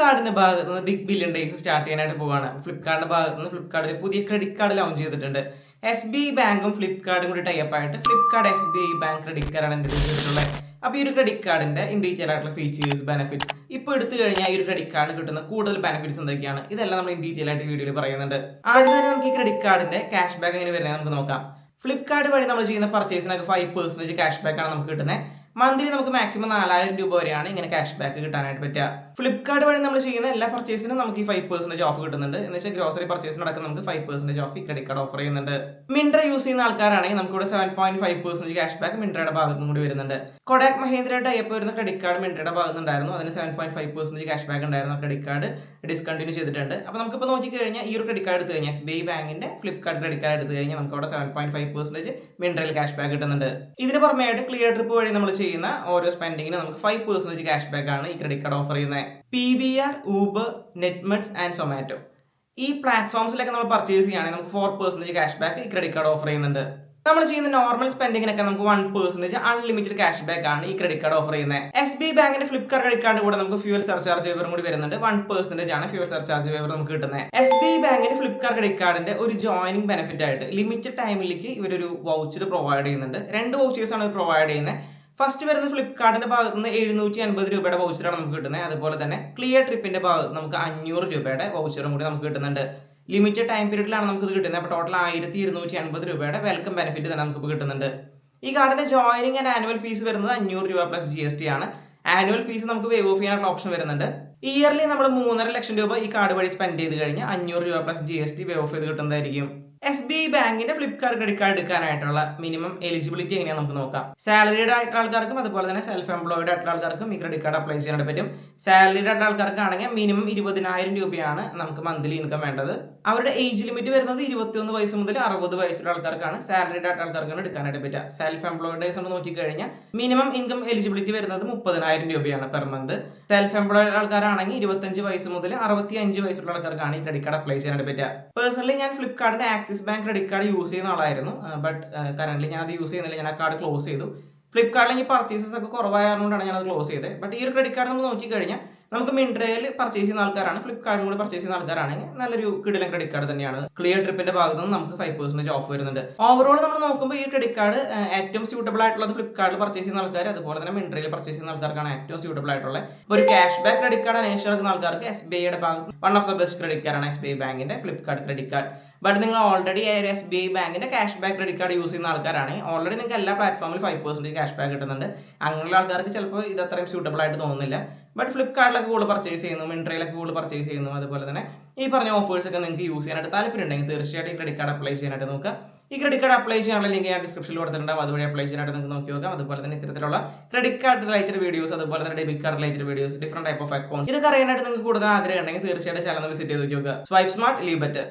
ഫ്ലിപ്കാർട്ടിന്റെ ഭാഗത്ത് നിന്ന് big billion days start ചെയ്യാനായിട്ട് പോവാണ്. ഫ്ലിപ്കാർട്ടിന്റെ ഭാഗത്ത് നിന്ന് ഫ്ലിപ്കാർട്ട് ഒരു പുതിയ ക്രെഡിറ്റ് കാർഡ് ലോഞ്ച് ചെയ്തിട്ടുണ്ട്. SBI ബാങ്കും ഫ്ലിപ്കാർട്ടും കൂടി ടൈപ്പ് ആയിട്ട് ഫ്ലിപ്കാർട്ട് SBI ബാങ്ക് ക്രെഡിറ്റ് കാർഡാണ് ഇൻട്രൊഡ്യൂസ് ചെയ്തിട്ടുള്ളത്. അപ്പോൾ ഈ ഒരു ക്രെഡിറ്റ് കാർഡിന്റെ ഇൻ ഡീറ്റെയിൽ ആയിട്ടുള്ള ഫീച്ചേഴ്സ്, ബെനിഫിറ്റ്സ്, ഇപ്പോൾ എടുത്തു കഴിഞ്ഞാൽ ഈ ഒരു ക്രെഡിറ്റ് കാർഡിന് കിട്ടുന്ന കൂടുതൽ ബെനിഫിറ്റ്സ് എന്തൊക്കെയാണ്, ഇതെല്ലാം നമ്മൾ ഇൻ ഡീറ്റെയിൽ ആയിട്ട് വീഡിയോയിൽ പറയുന്നുണ്ട്. ആദ്യം തന്നെ നമുക്ക് ഈ ക്രെഡിറ്റ് കാർഡിന്റെ ക്യാഷ് ബാക്ക് എങ്ങനെ വരുന്നത് നമുക്ക് നോക്കാം. ഫ്ലിപ്കാർട്ട് വഴി നമ്മൾ ചെയ്യുന്ന പർച്ചേസിനൊക്കെ 5% ക്യാഷ് ബാക്ക് ആണ് നമുക്ക് കിട്ടുന്നത്. മന്ത്ലി നമുക്ക് മാക്സിമം 4000 രൂപ വരെയാണ് ഇങ്ങനെ ക്യാഷ് ബാക്ക് കിട്ടാനായിട്ട് പറ്റുക. ഫ്ലിപ്കാർട്ട് വഴി നമ്മൾ ചെയ്യുന്ന എല്ലാ പർച്ചേസിനും നമുക്ക് ഈ 5% ഓഫ് കിട്ടുന്നുണ്ട്. എന്ന് വെച്ചാൽ ഗ്രോസറി പർച്ചേസിനടക്കം നമുക്ക് 5% ഓഫ് ഈ ക്രെഡിറ്റ് കാർഡ് ഓഫർ ചെയ്യുന്നുണ്ട്. മിൻട്ര യൂസ് ചെയ്യുന്ന ആൾക്കാരാണെങ്കിൽ നമുക്ക് ഇവിടെ 7.5% ക്യാഷ് ബാക്ക് മിൻട്രയുടെ ഭാഗത്തും കൂടി വരുന്നുണ്ട്. കൊഡാക് മഹീന്ദ്ര ടൈപ്പ് വരുന്ന ക്രെഡിറ്റ് കാർഡ് മിൻട്രയുടെ ഭാഗത്തുണ്ടായിരുന്നു. അതിന് 7.5% ക്യാഷ് ബാക്ക് ഉണ്ടായിരുന്നു. ക്രെഡിറ്റ് കാർഡ് ഡിസ്കണ്ടിന്യൂ ചെയ്തിട്ടുണ്ട്. അപ്പോൾ നമുക്കിപ്പോൾ നോക്കിക്കഴിഞ്ഞാൽ ഈ ഒരു ക്രെഡിറ്റ് കാർഡ് എടുത്തു കഴിഞ്ഞാൽ SBI ബാങ്കിന്റെ ഫ്ലിപ്കാർട്ട് ക്രെഡിറ്റ് കാർഡ് എടുത്തു കഴിഞ്ഞാൽ നമുക്ക് അവിടെ 7.5% മിൻട്രയിൽ ക്യാഷ് ബാക്ക് കിട്ടുന്നുണ്ട്. ഇതിന് പുറമെയായിട്ട് ക്ലിയർ ട്രിപ്പ് വഴി നമ്മൾ ചെയ്യുന്ന ഓരോ സ്പെൻഡിങ്ങിന് നമുക്ക് 5% ക്യാഷ് ബാക്ക് ആണ് ഈ ക്രെഡിറ്റ് കാർഡ് ഓഫർ ചെയ്യുന്നത്. PVR, ഊബർ, നെറ്റ്മെറ്റ്സ് ആൻഡ് സൊമാറ്റോ ഈ പ്ലാറ്റ്ഫോംസിലൊക്കെ നമ്മൾ പർച്ചേസ് ചെയ്യുകയാണെങ്കിൽ നമുക്ക് 4% ക്യാഷ് ബാക്ക് ഈ ക്രെഡിറ്റ് കാർഡ് ഓഫർ ചെയ്യുന്നുണ്ട്. നമ്മൾ ചെയ്യുന്ന നോർമൽ സ്പെൻഡിങ്ങിനൊക്കെ നമുക്ക് 1% അൺലിമിറ്റഡ് ക്യാഷ് ബാക്ക് ആണ് ഈ ക്രെഡിറ്റ് കാർഡ് ഓഫർ ചെയ്യുന്നത്. SBI ബാങ്കിന്റെ ഫ്ലിപ്കാർട്ട് ക്രെഡിറ്റ് കാർഡ് കൂടെ നമുക്ക് ഫ്യൂവൽ സർചാർജ് വേവറും കൂടി വരുന്നുണ്ട്. 1% ആണ് ഫ്യൂവൽ സർചാർജ് വേവർ നമുക്ക് കിട്ടുന്നത്. SBI ബാങ്കിന്റെ ഫ്ലിപ്കാർട്ട് ക്രെഡിറ്റ് കാർഡിന്റെ ഒരു ജോയിനിങ് ബെനിഫിറ്റ് ആയിട്ട് ലിമിറ്റഡ് ടൈമിലേക്ക് ഇവരൊരു വൗച്ചർ പ്രൊവൈഡ് ചെയ്യുന്നുണ്ട്. 2 വൗച്ചേഴ്സ് ആണ് പ്രൊവൈഡ് ചെയ്യുന്നത്. ഫസ്റ്റ് വരുന്നത് ഫ്ലിപ്കാർട്ടിന്റെ ഭാഗത്ത് നിന്ന് 750 രൂപയുടെ വൗച്ചറാണ് നമുക്ക് കിട്ടുന്നത്. അതുപോലെ തന്നെ ക്ലിയർ ട്രിപ്പിന്റെ ഭാഗത്ത് നമുക്ക് 500 രൂപയുടെ വൗച്ചറും കൂടി നമുക്ക് കിട്ടുന്നുണ്ട്. ലിമിറ്റഡ് ടൈം പീരീഡിലാണ് നമുക്ക് ഇത് കിട്ടുന്നത്. അപ്പോൾ ടോട്ടൽ 1250 രൂപയുടെ വെൽക്കം ബെനിഫിറ്റ് തന്നെ നമുക്ക് കിട്ടുന്നുണ്ട്. ഈ കാർഡിന്റെ ജോയിനിങ് ആൻഡ് ആനുവൽ ഫീസ് വരുന്നത് 500 രൂപ പ്ലസ് GST ആണ്. ആനുവൽ ഫീസ് നമുക്ക് വേവ് ഓഫ് ചെയ്യാനുള്ള ഓപ്ഷൻ വരുന്നുണ്ട്. ഇയർലി നമ്മൾ 3.5 ലക്ഷം രൂപ ഈ കാർഡ് വഴി സ്പെൻഡ് ചെയ്ത് കഴിഞ്ഞാൽ 500 രൂപ പ്ലസ് GST വേവ് ഓഫ് ചെയ്ത് കിട്ടുന്നതായിരിക്കും. SBI ബാങ്കിന്റെ ഫ്ലിപ്കാർട്ട് ക്രെഡിറ്റ് കാർഡ് എടുക്കാനായിട്ടുള്ള മിനിമം എലിജിബിലിറ്റി എങ്ങനെയാണ് നമുക്ക് നോക്കാം. സാലറീഡ് ആയിട്ടുള്ള ആൾക്കാർക്കും അതുപോലെ തന്നെ സെൽഫ് എംപ്ലോയിഡ് ആയിട്ടുള്ള ആൾക്കാർക്കും ഈ ക്രെഡിറ്റ് കാർഡ് അപ്ലൈ ചെയ്യാനായിട്ട് പറ്റും. സാലറീഡ് ആയിട്ടുള്ള ആൾക്കാർക്കാണെങ്കിൽ മിനിമം 20,000 രൂപയാണ് നമുക്ക് മന്ത്ലി ഇൻകം വേണ്ടത്. അവരുടെ ഏജ് ലിമിറ്റ് വരുന്നത് 21 വയസ്സ് മുതൽ 60 വയസ്സുള്ള ആൾക്കാർക്കാണ്. സാലറീഡ് ആയിട്ടുള്ള ആൾക്കാർക്കാണ് എടുക്കാനായിട്ട് പറ്റുക. സെൽഫ് എംപ്ലോയിഡേഴ്സ് എന്ന് നോക്കിക്കഴിഞ്ഞാൽ മിനിമം ഇൻകം എലിജിബിലിറ്റി വരുന്നത് 30,000 രൂപയാണ് പെർ മന്ത്. സെൽഫ് എംപ്ലോയിഡ് ആൾക്കാരാണെങ്കിൽ 25 വയസ്സ് മുതൽ 65 വയസ്സുള്ള ആൾക്കാർക്കാണ് ഈ ക്രെഡിറ്റ് കാർഡ് അപ്ലൈ ചെയ്യാനായിട്ട് പറ്റുക. പേഴ്സണലി ഞാൻ ഫ്ലിപ്കാർട്ടിന്റെ Axis bank credit card use ചെയ്യുന്ന ആളായിരുന്നു. ബട്ട് കറന്റ് ഞാൻ അത് യൂസ് ചെയ്യുന്നില്ല. ഞാൻ ആ കാർഡ് ക്ലോസ് ചെയ്തു. ഫ്ലിപ്കാർട്ടിൽ ഈ പർച്ചേസസ് ഒക്കെ കുറവായതുകൊണ്ടാണ് ഞാൻ അത് ക്ലോസ് ചെയ്തത്. ബട്ട് ഈ ഒരു ക്രെഡിറ്റ് കാർഡ് നമ്മൾ നോക്കിക്കഴിഞ്ഞാൽ നമുക്ക് മിൻട്രയിൽ പർച്ചേസ് ചെയ്യുന്ന ആൾക്കാരാണ്, ഫ്ലിപ്കാർട്ടും കൂടി പർച്ചേസ് ചെയ്യുന്ന ആൾക്കാരാണെങ്കിൽ നല്ലൊരു കിടിലൻ ക്രെഡിറ്റ് കാർഡ് തന്നെയാണ്. ക്ലിയർ ട്രിപ്പിന്റെ ഭാഗത്ത് നിന്ന് നമുക്ക് 5% ഓഫ് വരുന്നുണ്ട്. ഓവറോൾ നമ്മൾ നോക്കുമ്പോൾ ഈ ക്രെഡിറ്റ് കാർഡ് ഏറ്റവും സ്യൂട്ടബിൾ ആയിട്ടുള്ളത് ഫ്ലിപ്കാർട്ടിൽ പർച്ചേസ് ചെയ്യുന്ന ആൾക്കാർ, അതുപോലെ തന്നെ മിൻട്രയിൽ പർച്ചേസ് ചെയ്യുന്ന ആൾക്കാർക്കാണ് ഏറ്റവും സ്യൂട്ടബിൾ ആയിട്ടുള്ളത്. ഒരു ക്യാഷ് ബാക്ക് ക്രെഡിറ്റ് കാർഡ് അന്വേഷിച്ച് നടക്കുന്ന ആൾക്കാർക്ക് SBIയുടെ ഭാഗത്ത് one of the best credit കാർഡാണ് SBI ബാങ്കിന്റെ ഫ്ലിപ്കാർട്ട് ക്രെഡിറ്റ് കാർഡ്. ബട്ട് നിങ്ങൾ ഓൾറെഡി SBI ബാങ്കിന്റെ cash back credit card use ചെയ്യുന്ന ആൾക്കാരാണെങ്കിൽ ഓൾറെഡി നിങ്ങൾക്ക് എല്ലാ പ്ലാറ്റ്ഫോമിലും 5% ക്യാഷ് ബാക്ക് കിട്ടുന്നുണ്ട്. അങ്ങനെയുള്ള ആൾക്കാർക്ക് ചിലപ്പോൾ ഇത് അത്രയും സ്യൂട്ടബിൾ ആയിട്ട് തോന്നുന്നില്ല. ബട്ട് ഫ്ലിപ്കാർട്ടിലൊക്കെ കൂടുതൽ പർച്ചേസ് ചെയ്യുന്നു, മിൻട്രയിലൊക്കെ കൂടുതൽ പർച്ചേസ് ചെയ്യുന്നു, അതുപോലെ തന്നെ ഈ പറഞ്ഞ ഓഫേഴ്സ് ഒക്കെ നിങ്ങൾക്ക് യൂസ് ചെയ്യാനായിട്ട് താല്പര്യം ഉണ്ടെങ്കിൽ തീർച്ചയായിട്ടും ഈ ക്രെഡിറ്റ് കാർഡ് അപ്ലൈ ചെയ്യാനായിട്ട് നോക്കുക. ഈ ക്രെഡിറ്റ് കാർഡ് അപ്ലൈ ചെയ്യാനുള്ള ലിങ്ക് ഞാൻ ഡിസ്ക്രിപ്ഷനിൽ കൊടുത്തിട്ടുണ്ടാവും. അതുവഴി അപ്ലൈ ചെയ്യാനായിട്ട് നിങ്ങൾക്ക് നോക്കി നോക്കാം. അതുപോലെ തന്നെ ഇത്തരത്തിലുള്ള ക്രെഡിറ്റ് കാർഡ് റിലേറ്റഡ് വീഡിയോസ്, അതുപോലെ തന്നെ debit card related videos, different type of accounts ഇതൊക്കെ അറിയാനായിട്ട് നിങ്ങൾക്ക് കൂടുതൽ ആഗ്രഹം ഉണ്ടെങ്കിൽ തീർച്ചയായിട്ടും ചാനൽ വിസിറ്റ് ചെയ്ത് നോക്കുക. Swipe smart, leave better.